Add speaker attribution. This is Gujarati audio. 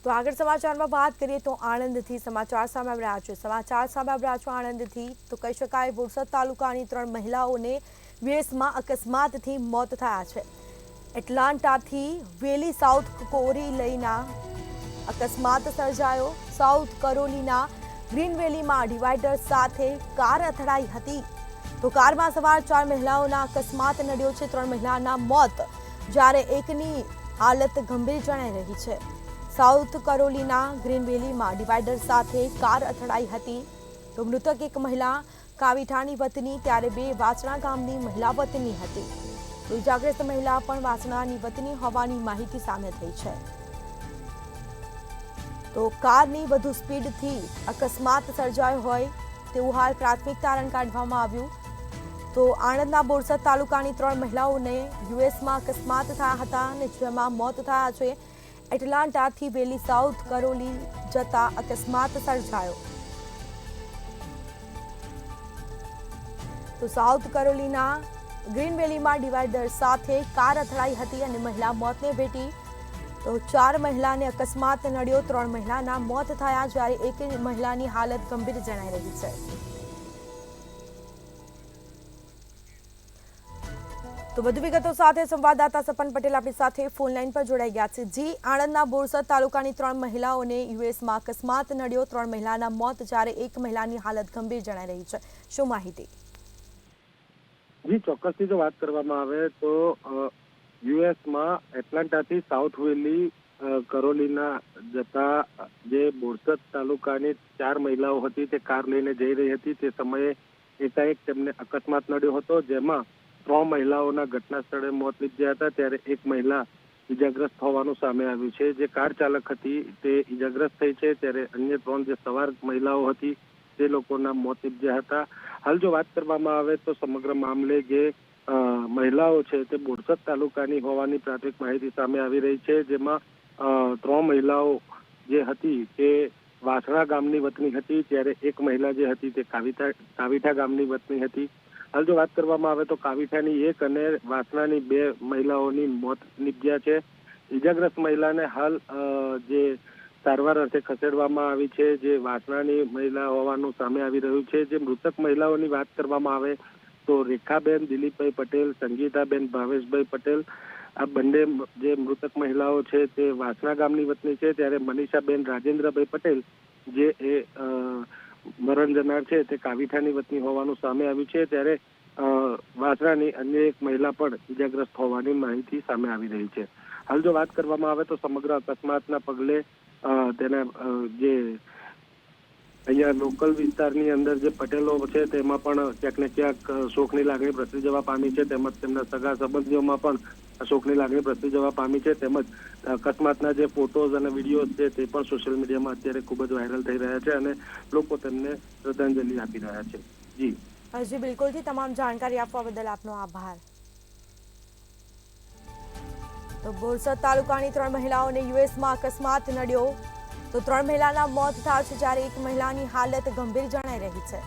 Speaker 1: તો આગળ સમાચારમાં વાત કરીએ તો આણંદથી સમાચાર સામે આવી રહ્યા છે। સમાચાર સામે આવી રહ્યા છે આણંદથી, તો કહી શકાય બોરસદ તાલુકાની 3 મહિલાઓને વેસમાં અકસ્માતથી મોત થયા છે। એટલાન્ટાથી વેલી સાઉથ કોરોલીના અકસ્માત સર્જાયો। સાઉથ કોરોલીના ગ્રીન વેલીમાં ડિવાઈડર સાથે કાર અથડાઈ હતી। તો કારમાં સવાર 4 મહિલાઓના અકસ્માત નડ્યો છે। 3 મહિલાના મોત, જ્યારે એકની હાલત ગંભીર જણાઈ રહી છે। સાઉથ કોરોલીના ગ્રીન વેલીમાં ડિવાઈડર સાથે કાર અથડાઈ હતી। તો મૃતક એક મહિલા કાવીઠાની વતની, ત્યારે 2 વાસણા ગામની મહિલા વતની હતી। તો ઇજાગ્રસ્ત મહિલા પણ વાસણાની વતની હોવાની માહિતી સામે થઈ છે। તો કારની વધુ સ્પીડથી અકસ્માત સર્જાયો હોય તેવું હાલ પ્રાથમિક તારણ કાઢવામાં આવ્યું। તો આણંદના બોરસદ તાલુકાની 3 મહિલાઓને યુએસમાં અકસ્માત થયા હતા અને જેમાં મોત થયા છે। એટલાન્ટાથી વેલી સાઉથ કોરોલી જતા અકસ્માત સર્જાયો। તો સાઉથ કોરોલીના ગ્રીન વેલીમાં ડિવાઈડર સાથે કાર અથડાઈ હતી અને મહિલા મોતને ભેટી। તો 4 મહિલાને અકસ્માત નડ્યો। 3 મહિલાના મોત થયા, જ્યારે એક મહિલાની હાલત ગંભીર જણાઈ રહી છે। તો વધુ વિગતો સાથે સંવાદદાતા સપન પટેલ આપણી સાથે ફોન લાઈન પર જોડાઈ ગયા છે। જી, આણંદના બોરસદ તાલુકાની 3 મહિલાઓને યુએસમાં અકસ્માત નડ્યો। 3 મહિલાના મોત, જ્યારે એક મહિલાની હાલત ગંભીર જણાઈ રહી છે, શું માહિતી?
Speaker 2: જી, ચોક્કસથી જો વાત કરવામાં આવે તો યુએસમાં એટલાન્ટાથી સાઉથ વેલી કોરોલીના જતા જે બોરસદ તાલુકાની 4 મહિલાઓ હતી તે કાર લઈને જઈ રહી હતી। તે સમયે એકાએક તેમને અકસ્માત નડ્યો હતો, જેમાં 3 મહિલાઓના ઘટના સ્થળે મોત નીપજ્યા હતા, ત્યારે એક મહિલા ઈજાગ્રસ્ત હોવાનું સામે આવ્યું છે। જે કાર ચાલક હતી તે ઈજાગ્રસ્ત થઈ છે, ત્યારે અન્ય 3 જે સવાર મહિલાઓ હતી તે લોકોના મોત નીપજ્યા હતા। હાલ જો વાત કરવામાં આવે તો સમગ્ર મામલે જે મહિલાઓ છે તે બોરસદ તાલુકાની હોવાની પ્રાથમિક માહિતી સામે આવી રહી છે, જેમાં 3 મહિલાઓ જે હતી તે વાસણા ગામની વતની હતી, ત્યારે એક મહિલા જે હતી તે કાવીઠા ગામની વતની હતી। હાલ જો વાત કરવામાં આવે તો કાવીઠાની 1 અને વાસણાની 2 મહિલાઓની મોત નીપજ્યા છે। ઈજાગ્રસ્ત મહિલાને હાલ જે સારવાર અર્થે ખસેડવામાં આવી છે, જે વાસણાની મહિલા હોવાનું સામે આવી રહ્યું છે। જે મૃતક મહિલાઓની વાત કરવામાં આવે તો રેખાબેન દિલીપભાઈ પટેલ, સંગીતાબેન ભાવેશભાઈ પટેલ, આ બંને જે મૃતક મહિલાઓ છે તે વાસણા ગામની વતની છે, ત્યારે મનીષાબેન રાજેન્દ્રભાઈ પટેલ જે મરણ જનાર છે તે કાવીઠાની વતની હોવાનું સામે આવ્યું છે, ત્યારે વાસણાની અન્ય એક મહિલા પણ ઈજાગ્રસ્ત હોવાની માહિતી સામે આવી રહી છે। હાલ જો વાત કરવામાં આવે તો સમગ્ર અકસ્માતના પગલે તેના જે અહીંયા લોકલ વિસ્તારની અંદર જે પટેલો છે તેમાં પણ ક્યાંક ને ક્યાંક શોકની લાગણી પ્રસરી જવા પામી છે, તેમજ તેમના સગા સંબંધીઓમાં પણ શોકની લાગણી પ્રસરી જવા પામી છે, તેમજ અકસ્માતના જે ફોટોઝ અને વિડીયો છે તે પણ સોશિયલ મીડિયામાં અત્યારે ખૂબ જ વાયરલ થઈ રહ્યા છે અને લોકો તેમને શ્રદ્ધાંજલિ આપી રહ્યા છે। જી
Speaker 1: જી, બિલકુલથી તમામ જાણકારી આપવા બદલ આપનો આભાર। તો બોરસદ તાલુકાની 3 મહિલાઓને યુએસમાં અકસ્માત નડ્યો। તો 3 મહિલાના મોત થયા છે, જ્યારે એક મહિલાની હાલત ગંભીર જણાઈ રહી છે।